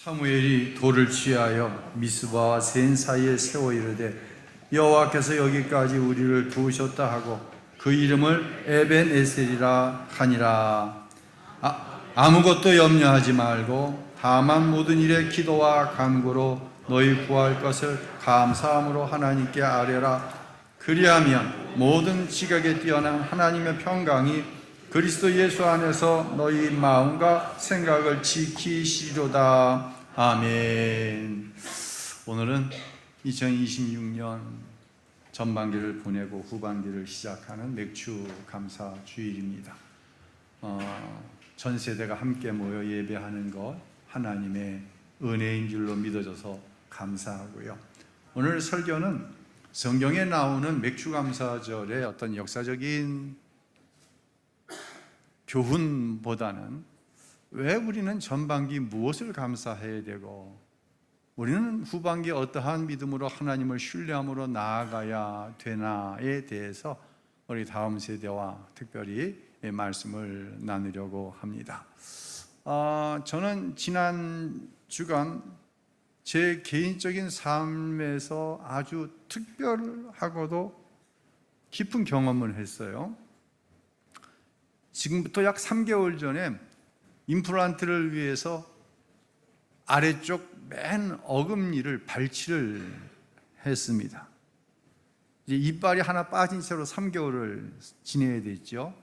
사무엘이 돌을 취하여 미스바와 센 사이에 세워 이르되 여호와께서 여기까지 우리를 부으셨다 하고 그 이름을 에벤에셀이라 하니라. 아무것도 염려하지 말고 다만 모든 일에 기도와 간구로 너희 구할 것을 감사함으로 하나님께 아뢰라. 그리하면 모든 지각에 뛰어난 하나님의 평강이 그리스도 예수 안에서 너희 마음과 생각을 지키시리로다. 아멘. 오늘은 2026년 전반기를 보내고 후반기를 시작하는 맥주 감사 주일입니다. 전 세대가 함께 모여 예배하는 것 하나님의 은혜인 줄로 믿어져서 감사하고요. 오늘 설교는 성경에 나오는 맥주 감사절의 어떤 역사적인 교훈보다는 왜 우리는 전반기 무엇을 감사해야 되고 우리는 후반기 어떠한 믿음으로 하나님을 신뢰함으로 나아가야 되나에 대해서 우리 다음 세대와 특별히 말씀을 나누려고 합니다. 저는 지난 주간 제 개인적인 삶에서 아주 특별하고도 깊은 경험을 했어요. 지금부터 약 3개월 전에 임플란트를 위해서 아래쪽 맨 어금니를 발치를 했습니다. 이제 이빨이 하나 빠진 채로 3개월을 지내야 됐죠.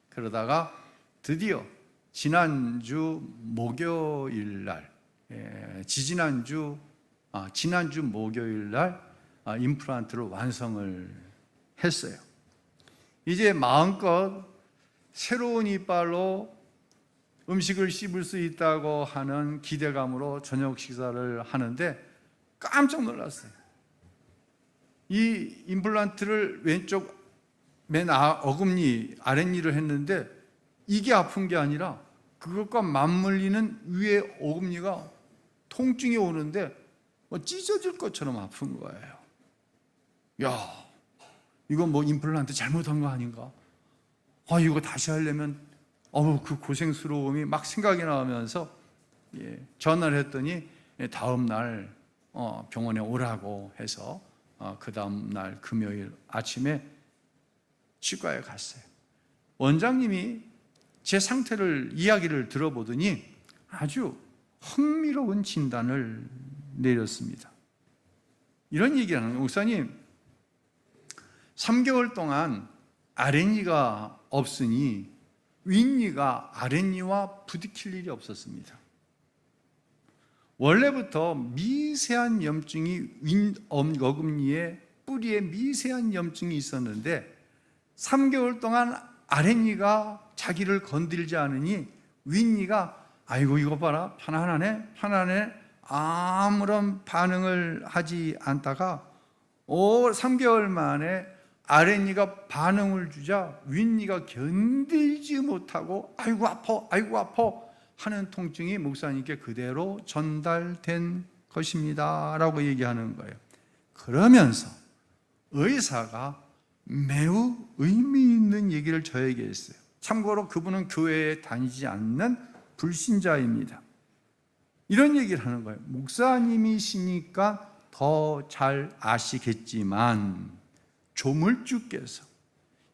그러다가 드디어 지난주 목요일 날, 지난주 목요일 날 임플란트를 완성을 했어요. 이제 마음껏 새로운 이빨로 음식을 씹을 수 있다고 하는 기대감으로 저녁 식사를 하는데 깜짝 놀랐어요. 이 임플란트를 왼쪽 맨 어금니 아랫니를 했는데 이게 아픈 게 아니라 그것과 맞물리는 위에 어금니가 통증이 오는데 찢어질 것처럼 아픈 거예요. 야, 이건 뭐 임플란트 잘못한 거 아닌가? 이거 다시 하려면 그 고생스러움이 막 생각이 나면서 전화를 했더니 다음 날 병원에 오라고 해서 그 다음 날 금요일 아침에 치과에 갔어요. 원장님이 제 상태를 이야기를 들어보더니 아주 흥미로운 진단을 내렸습니다. 이런 얘기를 하는 거예요. 목사님, 3개월 동안 아랫니가 없으니 윗니가 아랫니와 부딪힐 일이 없었습니다. 원래부터 미세한 염증이 어금니에 뿌리에 미세한 염증이 있었는데 3개월 동안 아랫니가 자기를 건들지 않으니 윗니가 아이고 이거 봐라 편안하네 아무런 반응을 하지 않다가 3개월 만에 아랫니가 반응을 주자 윗니가 견디지 못하고 아이고 아파 하는 통증이 목사님께 그대로 전달된 것입니다 라고 얘기하는 거예요. 그러면서 의사가 매우 의미 있는 얘기를 저에게 했어요. 참고로 그분은 교회에 다니지 않는 불신자입니다. 이런 얘기를 하는 거예요. 목사님이시니까 더 잘 아시겠지만 조물주께서,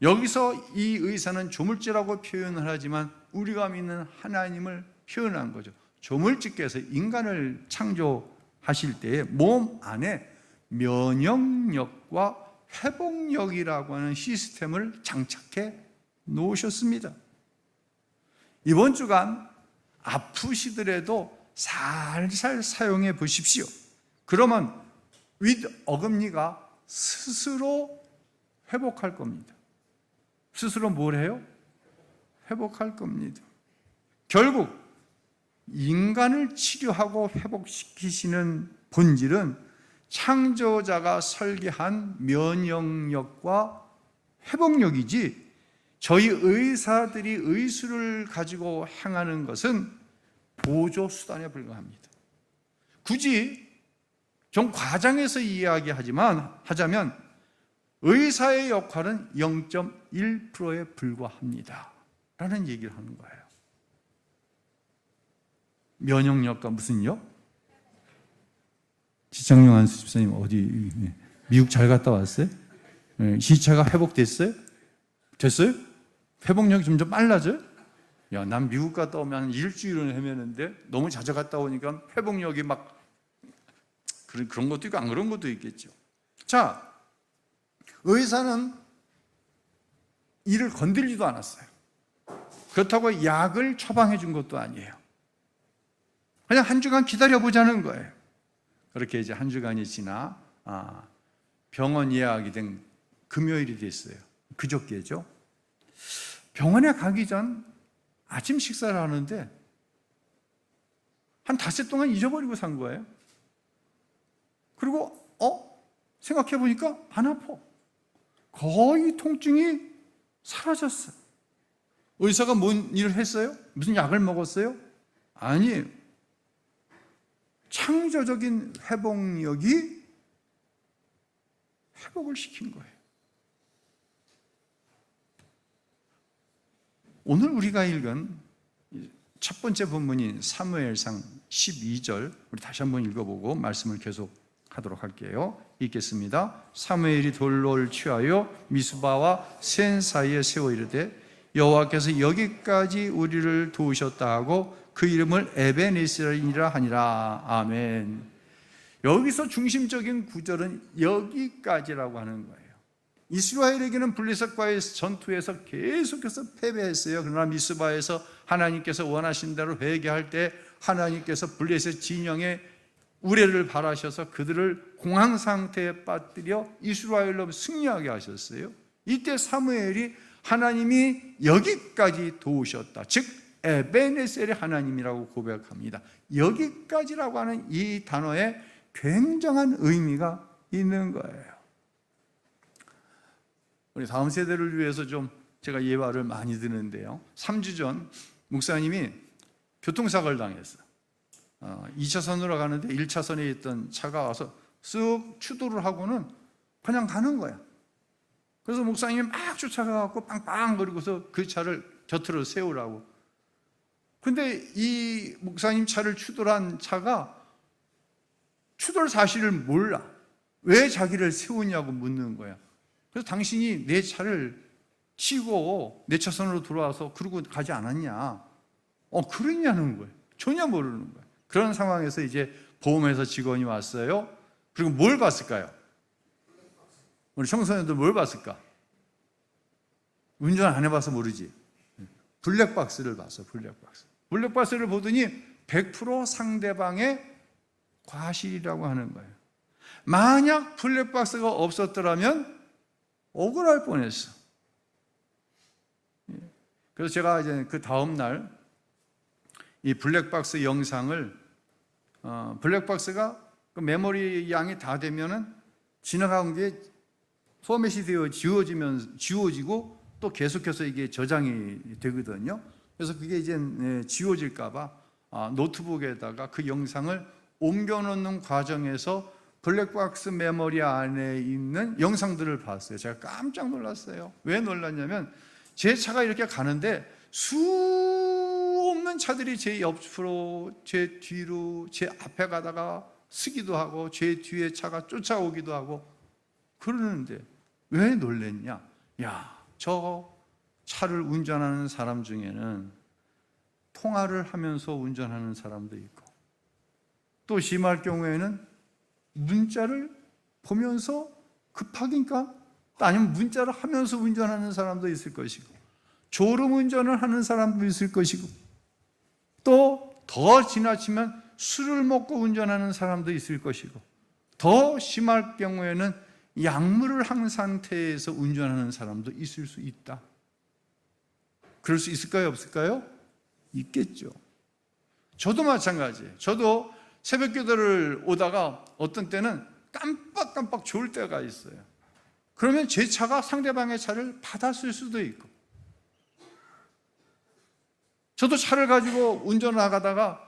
여기서 이 의사는 조물주라고 표현을 하지만 우리가 믿는 하나님을 표현한 거죠. 조물주께서 인간을 창조하실 때에 몸 안에 면역력과 회복력이라고 하는 시스템을 장착해 놓으셨습니다. 이번 주간 아프시더라도 살살 사용해 보십시오. 그러면 윗 어금니가 스스로 회복할 겁니다. 스스로 뭘 해요? 회복할 겁니다. 결국 인간을 치료하고 회복시키시는 본질은 창조자가 설계한 면역력과 회복력이지 저희 의사들이 의술을 가지고 행하는 것은 보조 수단에 불과합니다. 굳이 좀 과장해서 하자면 의사의 역할은 0.1%에 불과합니다 라는 얘기를 하는 거예요. 면역력과 무슨요? 지창용 안수 집사님 어디 미국 잘 갔다 왔어요? 시차가 회복됐어요? 됐어요? 회복력이 점점 빨라져요? 야, 난 미국 갔다 오면 일주일은 헤매는데 너무 자주 갔다 오니까 회복력이 막 그런 것도 있고 안 그런 것도 있겠죠. 자, 의사는 이를 건들지도 않았어요. 그렇다고 약을 처방해 준 것도 아니에요. 그냥 한 주간 기다려보자는 거예요. 그렇게 이제 한 주간이 지나 병원 예약이 된 금요일이 됐어요. 그저께죠. 병원에 가기 전 아침 식사를 하는데 한 닷새 동안 잊어버리고 산 거예요. 그리고 생각해 보니까 안 아파. 거의 통증이 사라졌어요. 의사가 뭔 일을 했어요? 무슨 약을 먹었어요? 아니에요. 창조적인 회복력이 회복을 시킨 거예요. 오늘 우리가 읽은 첫 번째 본문인 사무엘상 12절 우리 다시 한번 읽어보고 말씀을 계속하도록 할게요. 읽겠습니다. 사무엘이 돌을 취하여 미스바와 센 사이에 세워 이르되 여호와께서 여기까지 우리를 도우셨다 하고 그 이름을 에베네셀이라 하니라. 아멘. 여기서 중심적인 구절은 여기까지라고 하는 거예요. 이스라엘에게는 블레셋과의 전투에서 계속해서 패배했어요. 그러나 미스바에서 하나님께서 원하신 대로 회개할 때 하나님께서 블레셋 진영에 우레를 바라셔서 그들을 공황 상태에 빠뜨려 이스라엘로 승리하게 하셨어요. 이때 사무엘이 하나님이 여기까지 도우셨다. 즉 에베네셀의 하나님이라고 고백합니다. 여기까지라고 하는 이 단어에 굉장한 의미가 있는 거예요. 우리 다음 세대를 위해서 좀 제가 예화를 많이 드는데요. 3주 전 목사님이 교통사고를 당했어요. 2차선으로 가는데 1차선에 있던 차가 와서 쓱 추돌을 하고는 그냥 가는 거야. 그래서 목사님이 막 쫓아가고 빵빵거리고서 그 차를 곁으로 세우라고. 근데 이 목사님 차를 추돌한 차가 추돌 사실을 몰라. 왜 자기를 세우냐고 묻는 거야. 그래서 당신이 내 차를 치고 내 차선으로 들어와서 그러고 가지 않았냐? 그랬냐는 거예요. 전혀 모르는 거예요. 그런 상황에서 이제 보험회사 직원이 왔어요. 그리고 뭘 봤을까요? 우리 청소년들 뭘 봤을까? 운전 안 해봐서 모르지. 블랙박스를 봤어. 블랙박스를 보더니 100% 상대방의 과실이라고 하는 거예요. 만약 블랙박스가 없었더라면 억울할 뻔했어. 그래서 제가 이제 그 다음 날 이 블랙박스 영상을 블랙박스가 그 메모리 양이 다 되면은 지나간 게 포맷이 되어 지워지고 또 계속해서 이게 저장이 되거든요. 그래서 그게 이제 지워질까봐 노트북에다가 그 영상을 옮겨놓는 과정에서 블랙박스 메모리 안에 있는 영상들을 봤어요. 제가 깜짝 놀랐어요. 왜 놀랐냐면 제 차가 이렇게 가는데 수 없는 차들이 제 옆으로, 제 뒤로, 제 앞에 가다가 쓰기도 하고 제 뒤에 차가 쫓아오기도 하고 그러는데 왜 놀랬냐? 야, 저 차를 운전하는 사람 중에는 통화를 하면서 운전하는 사람도 있고 또 심할 경우에는 문자를 보면서 급하니까 아니면 문자를 하면서 운전하는 사람도 있을 것이고 졸음 운전을 하는 사람도 있을 것이고 또 더 지나치면 술을 먹고 운전하는 사람도 있을 것이고 더 심할 경우에는 약물을 한 상태에서 운전하는 사람도 있을 수 있다. 그럴 수 있을까요? 없을까요? 있겠죠. 저도 마찬가지예요. 저도 새벽 기도를 오다가 어떤 때는 깜빡깜빡 졸 때가 있어요. 그러면 제 차가 상대방의 차를 받았을 수도 있고 저도 차를 가지고 운전을 나가다가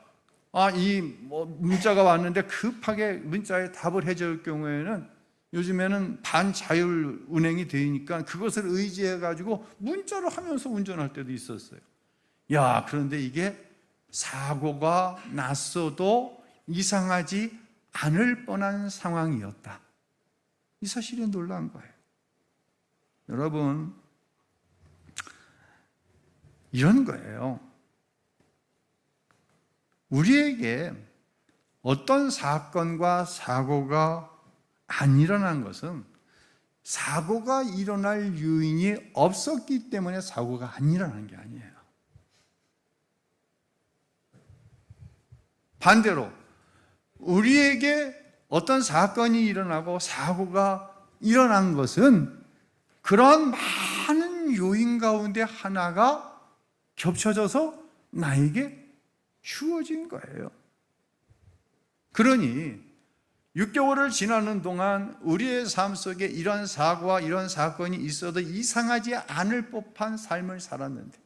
이 문자가 왔는데 급하게 문자에 답을 해줄 경우에는 요즘에는 반자율 운행이 되니까 그것을 의지해 가지고 문자를 하면서 운전할 때도 있었어요. 그런데 이게 사고가 났어도 이상하지 않을 뻔한 상황이었다. 이 사실이 놀라운 거예요. 여러분, 이런 거예요. 우리에게 어떤 사건과 사고가 안 일어난 것은 사고가 일어날 요인이 없었기 때문에 사고가 안 일어난 게 아니에요. 반대로 우리에게 어떤 사건이 일어나고 사고가 일어난 것은 그런 많은 요인 가운데 하나가 겹쳐져서 나에게 주어진 거예요. 그러니 6개월을 지나는 동안 우리의 삶 속에 이런 사고와 이런 사건이 있어도 이상하지 않을 법한 삶을 살았는데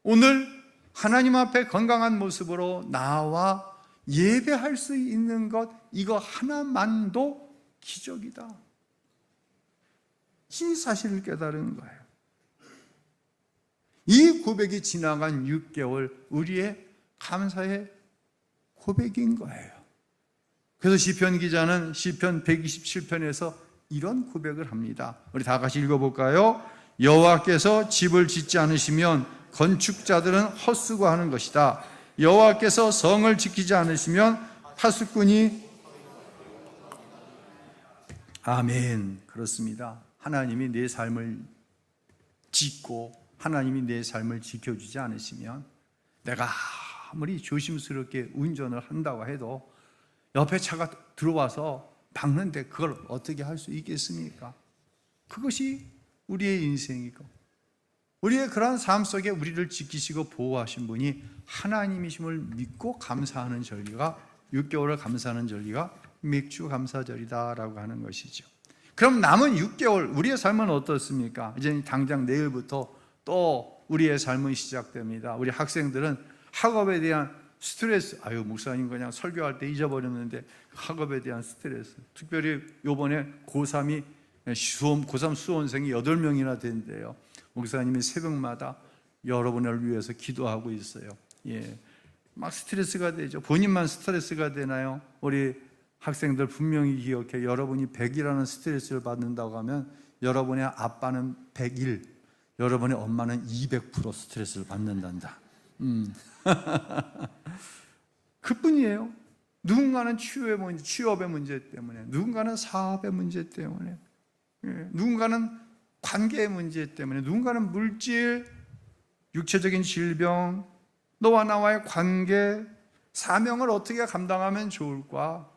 오늘 하나님 앞에 건강한 모습으로 나와 예배할 수 있는 것, 이거 하나만도 기적이다. 이 사실을 깨달은 거예요. 이 고백이 지나간 6개월 우리의 감사의 고백인 거예요. 그래서 시편 기자는 시편 127편에서 이런 고백을 합니다. 우리 다 같이 읽어볼까요? 여호와께서 집을 짓지 않으시면 건축자들은 헛수고하는 것이다. 여호와께서 성을 지키지 않으시면 파수꾼이 아멘. 그렇습니다. 하나님이 내 삶을 짓고 하나님이 내 삶을 지켜주지 않으시면 내가 아무리 조심스럽게 운전을 한다고 해도 옆에 차가 들어와서 막는데 그걸 어떻게 할 수 있겠습니까? 그것이 우리의 인생이고 우리의 그러한 삶 속에 우리를 지키시고 보호하신 분이 하나님이심을 믿고 감사하는 절기가 6개월을 감사하는 절기가 맥주 감사절이다라고 하는 것이죠. 그럼 남은 6개월 우리의 삶은 어떻습니까? 이제 당장 내일부터 또 우리의 삶은 시작됩니다. 우리 학생들은 학업에 대한 스트레스, 목사님 그냥 설교할 때 잊어버렸는데 학업에 대한 스트레스, 특별히 요번에 고3이 고3 수험생이 8명이나 된대요. 목사님이 새벽마다 여러분을 위해서 기도하고 있어요. 막 스트레스가 되죠. 본인만 스트레스가 되나요? 우리 학생들 분명히 기억해. 여러분이 100이라는 스트레스를 받는다고 하면 여러분의 아빠는 101, 여러분의 엄마는 200% 스트레스를 받는단다. 그뿐이에요. 누군가는 취업의 문제 때문에, 누군가는 사업의 문제 때문에, 누군가는 관계의 문제 때문에, 누군가는 물질, 육체적인 질병, 너와 나와의 관계, 사명을 어떻게 감당하면 좋을까?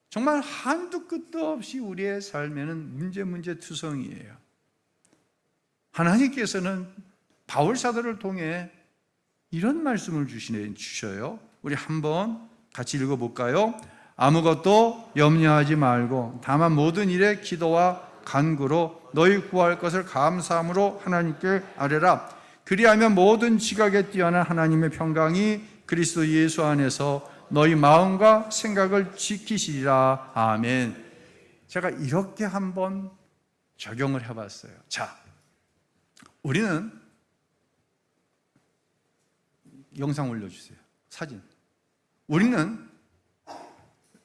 정말 한두 끝도 없이 우리의 삶에는 문제투성이에요. 하나님께서는 바울 사도를 통해 이런 말씀을 주셔요. 우리 한번 같이 읽어볼까요? 아무것도 염려하지 말고 다만 모든 일에 기도와 간구로 너희 구할 것을 감사함으로 하나님께 아뢰라. 그리하면 모든 지각에 뛰어난 하나님의 평강이 그리스도 예수 안에서 너희 마음과 생각을 지키시리라. 아멘. 제가 이렇게 한번 적용을 해봤어요. 자, 우리는 영상 올려주세요. 사진. 우리는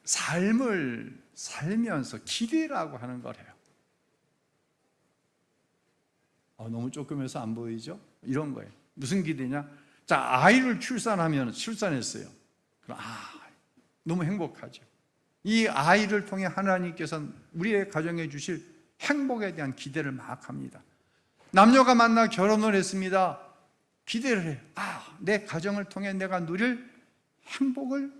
삶을 살면서 기대라고 하는 걸 해요. 너무 조금해서 안 보이죠? 이런 거예요. 무슨 기대냐? 자, 아이를 출산했어요. 그럼 너무 행복하죠. 이 아이를 통해 하나님께서 우리의 가정에 주실 행복에 대한 기대를 막 합니다. 남녀가 만나 결혼을 했습니다. 기대를 해요. 내 가정을 통해 내가 누릴 행복을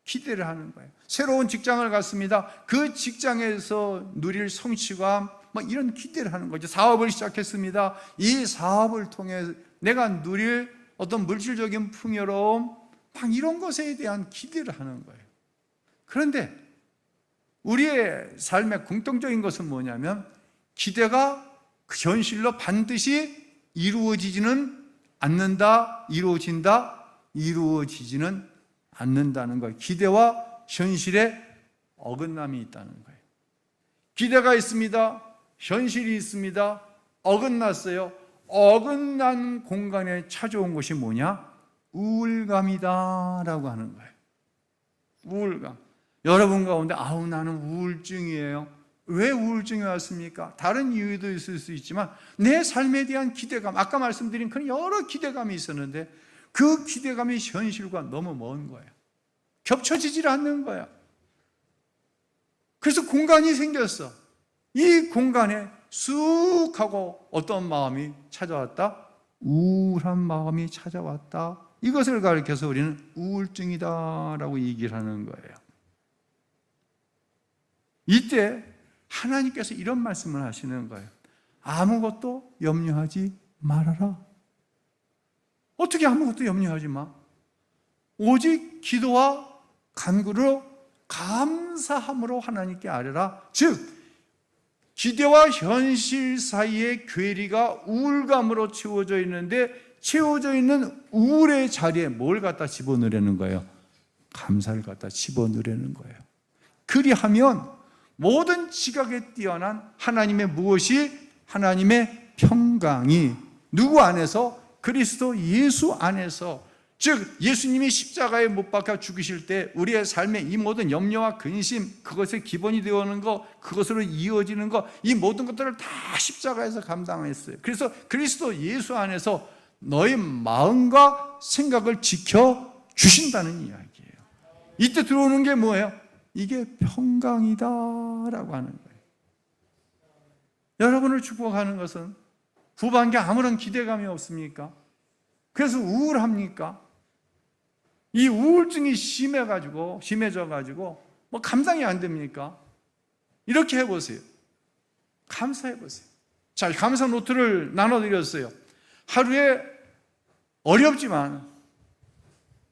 기대를 하는 거예요. 새로운 직장을 갔습니다. 그 직장에서 누릴 성취감, 이런 기대를 하는 거죠. 사업을 시작했습니다. 이 사업을 통해 내가 누릴 어떤 물질적인 풍요로움, 이런 것에 대한 기대를 하는 거예요. 그런데 우리의 삶의 공통적인 것은 뭐냐면 기대가 그 현실로 반드시 이루어지지는 않는다, 이루어지지는 않는다는 거예요. 기대와 현실에 어긋남이 있다는 거예요. 기대가 있습니다. 현실이 있습니다. 어긋났어요. 어긋난 공간에 찾아온 것이 뭐냐? 우울감이다 라고 하는 거예요. 우울감. 여러분 가운데 아우 나는 우울증이에요. 왜 우울증이 왔습니까? 다른 이유도 있을 수 있지만 내 삶에 대한 기대감, 아까 말씀드린 그런 여러 기대감이 있었는데 그 기대감이 현실과 너무 먼 거예요. 겹쳐지질 않는 거야. 그래서 공간이 생겼어. 이 공간에 쑥 하고 어떤 마음이 찾아왔다? 우울한 마음이 찾아왔다. 이것을 가리켜서 우리는 우울증이다라고 얘기를 하는 거예요. 이때 하나님께서 이런 말씀을 하시는 거예요. 아무것도 염려하지 말아라. 어떻게 아무것도 염려하지 마? 오직 기도와 간구로 감사함으로 하나님께 아뢰라. 즉 기대와 현실 사이의 괴리가 우울감으로 채워져 있는데 채워져 있는 우울의 자리에 뭘 갖다 집어넣으려는 거예요? 감사를 갖다 집어넣으려는 거예요. 그리하면 모든 지각에 뛰어난 하나님의 무엇이? 하나님의 평강이 누구 안에서? 그리스도 예수 안에서, 즉 예수님이 십자가에 못 박혀 죽으실 때 우리의 삶의 이 모든 염려와 근심, 그것의 기본이 되어오는 것, 그것으로 이어지는 것, 이 모든 것들을 다 십자가에서 감당했어요. 그래서 그리스도 예수 안에서 너의 마음과 생각을 지켜주신다는 이야기예요. 이때 들어오는 게 뭐예요? 이게 평강이다라고 하는 거예요. 여러분을 축복하는 것은 후반기에 아무런 기대감이 없습니까? 그래서 우울합니까? 이 우울증이 심해져가지고 뭐 감당이 안 됩니까? 이렇게 해보세요. 감사해보세요. 자, 감사 노트를 나눠드렸어요. 하루에 어렵지만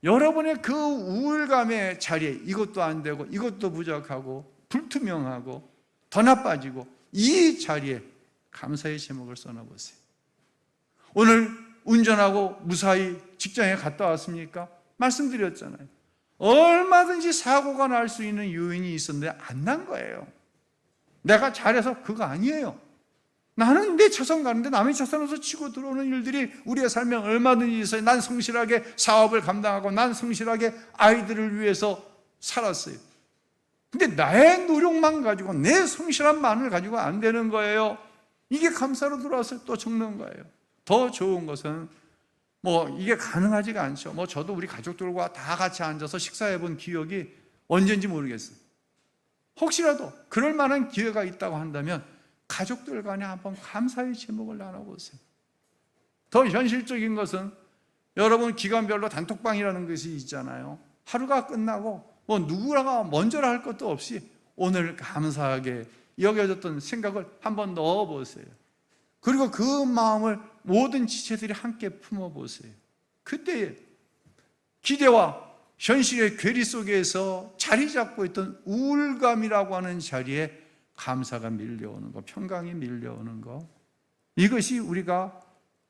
여러분의 그 우울감의 자리에 이것도 안 되고 이것도 부족하고 불투명하고 더 나빠지고 이 자리에 감사의 제목을 써놔보세요. 오늘 운전하고 무사히 직장에 갔다 왔습니까? 말씀드렸잖아요. 얼마든지 사고가 날 수 있는 요인이 있었는데 안 난 거예요. 내가 잘해서 그거 아니에요. 나는 내 차선 가는데 남의 차선에서 치고 들어오는 일들이 우리의 삶에 얼마든지 있어요. 난 성실하게 사업을 감당하고 난 성실하게 아이들을 위해서 살았어요. 근데 나의 노력만 가지고 내 성실함만을 가지고 안 되는 거예요. 이게 감사로 들어와서 또 적는 거예요. 더 좋은 것은 이게 가능하지가 않죠. 저도 우리 가족들과 다 같이 앉아서 식사해 본 기억이 언젠지 모르겠어요. 혹시라도 그럴 만한 기회가 있다고 한다면 가족들 간에 한번 감사의 제목을 나눠보세요. 더 현실적인 것은 여러분 기간별로 단톡방이라는 것이 있잖아요. 하루가 끝나고 누구라가 먼저라 할 것도 없이 오늘 감사하게 여겨졌던 생각을 한번 넣어보세요. 그리고 그 마음을 모든 지체들이 함께 품어보세요. 그때 기대와 현실의 괴리 속에서 자리 잡고 있던 우울감이라고 하는 자리에 감사가 밀려오는 것, 평강이 밀려오는 것, 이것이 우리가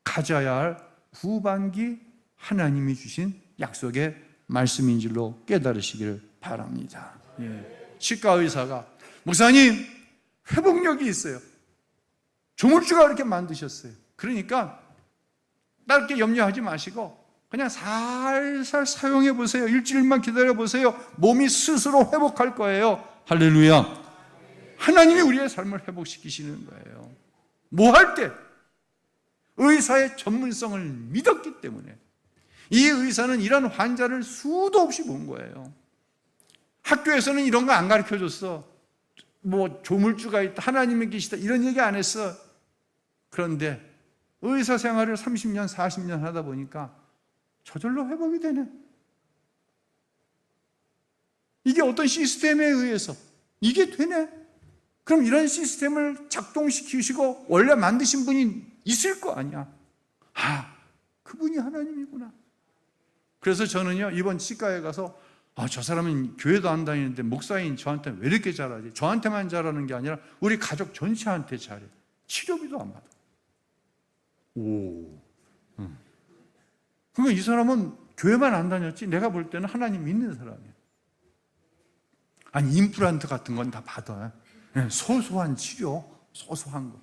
가져야 할 후반기 하나님이 주신 약속의 말씀인 줄로 깨달으시기를 바랍니다. 치과 의사가 목사님 회복력이 있어요. 조물주가 그렇게 만드셨어요. 그러니까 짧게 염려하지 마시고 그냥 살살 사용해 보세요. 일주일만 기다려 보세요. 몸이 스스로 회복할 거예요. 할렐루야. 하나님이 우리의 삶을 회복시키시는 거예요. 뭐 할 때? 의사의 전문성을 믿었기 때문에. 이 의사는 이런 환자를 수도 없이 본 거예요. 학교에서는 이런 거 안 가르쳐줬어. 조물주가 있다, 하나님이 계시다, 이런 얘기 안 했어. 그런데 의사 생활을 30년, 40년 하다 보니까 저절로 회복이 되네. 이게 어떤 시스템에 의해서 이게 되네. 그럼 이런 시스템을 작동시키시고 원래 만드신 분이 있을 거 아니야. 그분이 하나님이구나. 그래서 저는요, 이번 치과에 가서 저 사람은 교회도 안 다니는데 목사인 저한테 왜 이렇게 잘하지? 저한테만 잘하는 게 아니라 우리 가족 전체한테 잘해. 치료비도 안 받아. 그러니까 이 사람은 교회만 안 다녔지 내가 볼 때는 하나님 믿는 사람이야. 아니 임플란트 같은 건 다 받아. 소소한 치료, 소소한 거.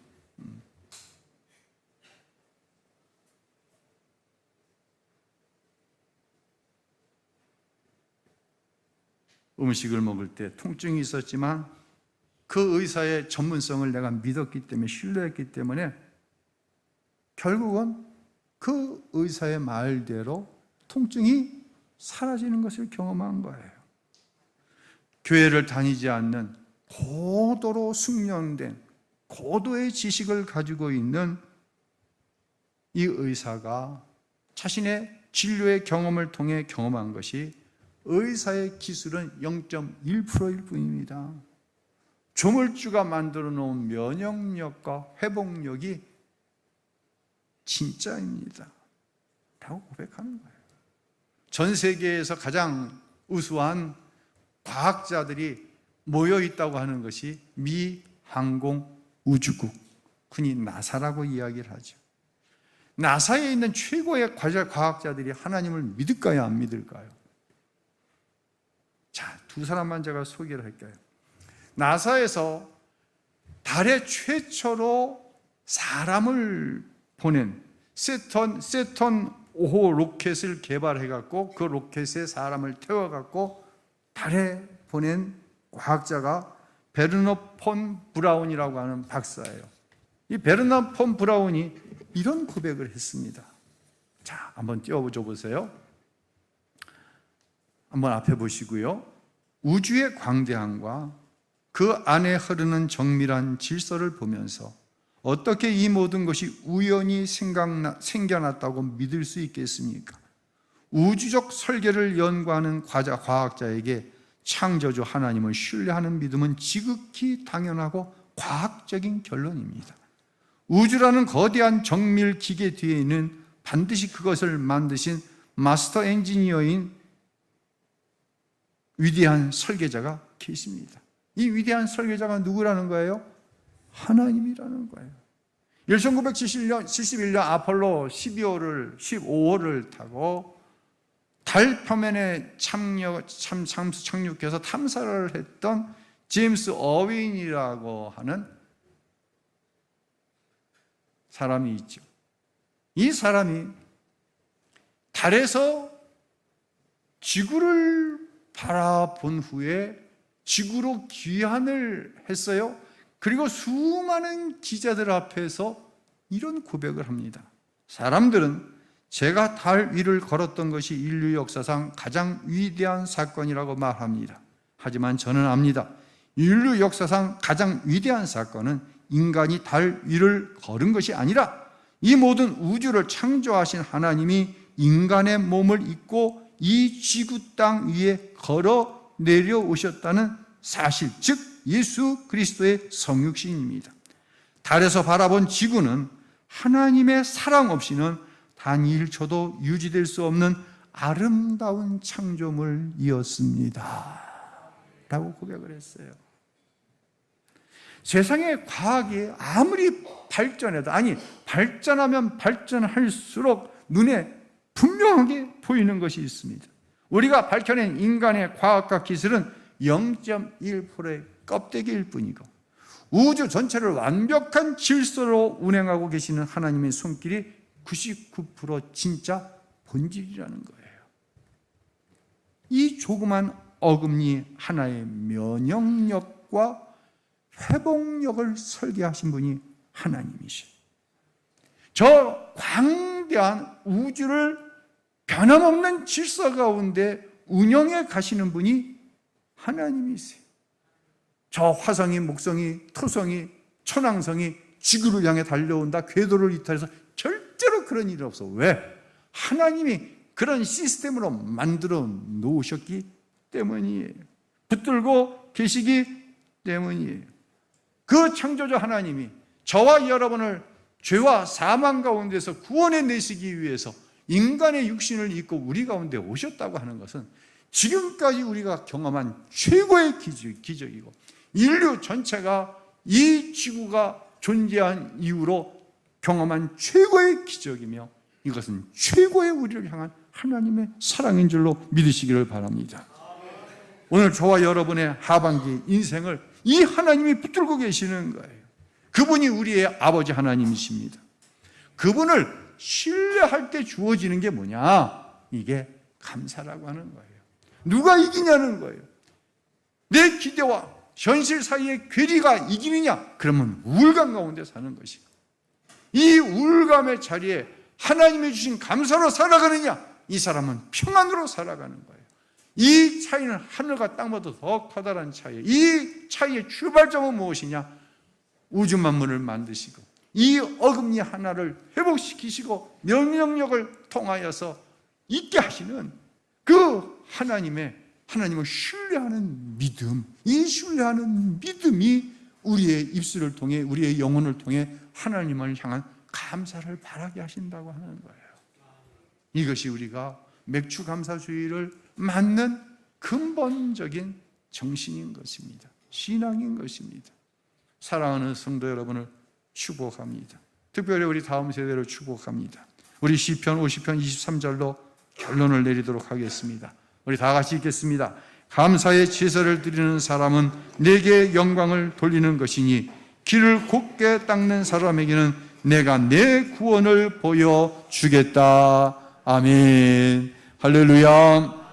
음식을 먹을 때 통증이 있었지만 그 의사의 전문성을 내가 믿었기 때문에, 신뢰했기 때문에 결국은 그 의사의 말대로 통증이 사라지는 것을 경험한 거예요. 교회를 다니지 않는 고도로 숙련된 고도의 지식을 가지고 있는 이 의사가 자신의 진료의 경험을 통해 경험한 것이 의사의 기술은 0.1%일 뿐입니다. 조물주가 만들어 놓은 면역력과 회복력이 진짜입니다 라고 고백하는 거예요. 전 세계에서 가장 우수한 과학자들이 모여 있다고 하는 것이 미 항공우주국, 흔히 나사라고 이야기를 하죠. 나사에 있는 최고의 과학자들이 하나님을 믿을까요, 안 믿을까요? 자, 두 사람만 제가 소개를 할게요. 나사에서 달에 최초로 사람을 보낸 세턴 5호 로켓을 개발해갖고 그 로켓에 사람을 태워갖고 달에 보낸 과학자가 베르너 폰 브라운이라고 하는 박사예요. 이 베르너 폰 브라운이 이런 고백을 했습니다. 자, 한번 띄워줘 보세요. 한번 앞에 보시고요. 우주의 광대함과 그 안에 흐르는 정밀한 질서를 보면서 어떻게 이 모든 것이 우연히 생겨났다고 믿을 수 있겠습니까? 우주적 설계를 연구하는 과학자에게 창조주 하나님을 신뢰하는 믿음은 지극히 당연하고 과학적인 결론입니다. 우주라는 거대한 정밀 기계 뒤에 있는 반드시 그것을 만드신 마스터 엔지니어인 위대한 설계자가 계십니다. 이 위대한 설계자가 누구라는 거예요? 하나님이라는 거예요. 1971년 아폴로 15호를 타고 달 표면에 착륙해서 탐사를 했던 제임스 어윈이라고 하는 사람이 있죠. 이 사람이 달에서 지구를 바라본 후에 지구로 귀환을 했어요. 그리고 수많은 기자들 앞에서 이런 고백을 합니다. 사람들은 제가 달 위를 걸었던 것이 인류 역사상 가장 위대한 사건이라고 말합니다. 하지만 저는 압니다. 인류 역사상 가장 위대한 사건은 인간이 달 위를 걸은 것이 아니라 이 모든 우주를 창조하신 하나님이 인간의 몸을 입고 이 지구 땅 위에 걸어 내려오셨다는 사실, 즉 예수 그리스도의 성육신입니다. 달에서 바라본 지구는 하나님의 사랑 없이는 단 1초도 유지될 수 없는 아름다운 창조물이었습니다 라고 고백을 했어요. 세상의 과학이 아무리 발전해도, 발전하면 발전할수록 눈에 분명하게 보이는 것이 있습니다. 우리가 밝혀낸 인간의 과학과 기술은 0.1%의 껍데기일 뿐이고 우주 전체를 완벽한 질서로 운행하고 계시는 하나님의 손길이 99% 진짜 본질이라는 거예요. 이 조그만 어금니 하나의 면역력과 회복력을 설계하신 분이 하나님이시죠. 저 광대한 우주를 변함없는 질서 가운데 운영해 가시는 분이 하나님이세요. 저 화성이, 목성이, 토성이, 천왕성이 지구를 향해 달려온다, 궤도를 이탈해서 절대로 그런 일이 없어. 왜? 하나님이 그런 시스템으로 만들어 놓으셨기 때문이에요. 붙들고 계시기 때문이에요. 그 창조주 하나님이 저와 여러분을 죄와 사망 가운데서 구원해 내시기 위해서 인간의 육신을 입고 우리 가운데 오셨다고 하는 것은 지금까지 우리가 경험한 최고의 기적이고 인류 전체가 이 지구가 존재한 이후로 경험한 최고의 기적이며 이것은 최고의 우리를 향한 하나님의 사랑인 줄로 믿으시기를 바랍니다. 오늘 저와 여러분의 하반기 인생을 이 하나님이 붙들고 계시는 거예요. 그분이 우리의 아버지 하나님이십니다. 그분을 신뢰할 때 주어지는 게 뭐냐? 이게 감사라고 하는 거예요. 누가 이기냐는 거예요. 내 기대와 현실 사이의 괴리가 이기느냐? 그러면 우울감 가운데 사는 것이고, 이 우울감의 자리에 하나님이 주신 감사로 살아가느냐? 이 사람은 평안으로 살아가는 거예요. 이 차이는 하늘과 땅보다 더 커다란 차이예요. 이 차이의 출발점은 무엇이냐? 우주 만물을 만드시고 이 어금니 하나를 회복시키시고 명령력을 통하여서 있게 하시는 그 하나님을 신뢰하는 믿음, 이 신뢰하는 믿음이 우리의 입술을 통해, 우리의 영혼을 통해 하나님을 향한 감사를 바라게 하신다고 하는 거예요. 이것이 우리가 맥주 감사주의를 맞는 근본적인 정신인 것입니다. 신앙인 것입니다. 사랑하는 성도 여러분을 축복합니다. 특별히 우리 다음 세대를 축복합니다. 우리 시편 50편 23절로 결론을 내리도록 하겠습니다. 우리 다 같이 읽겠습니다. 감사의 제사를 드리는 사람은 내게 영광을 돌리는 것이니 길을 곧게 닦는 사람에게는 내가 내 구원을 보여주겠다. 아멘. 할렐루야.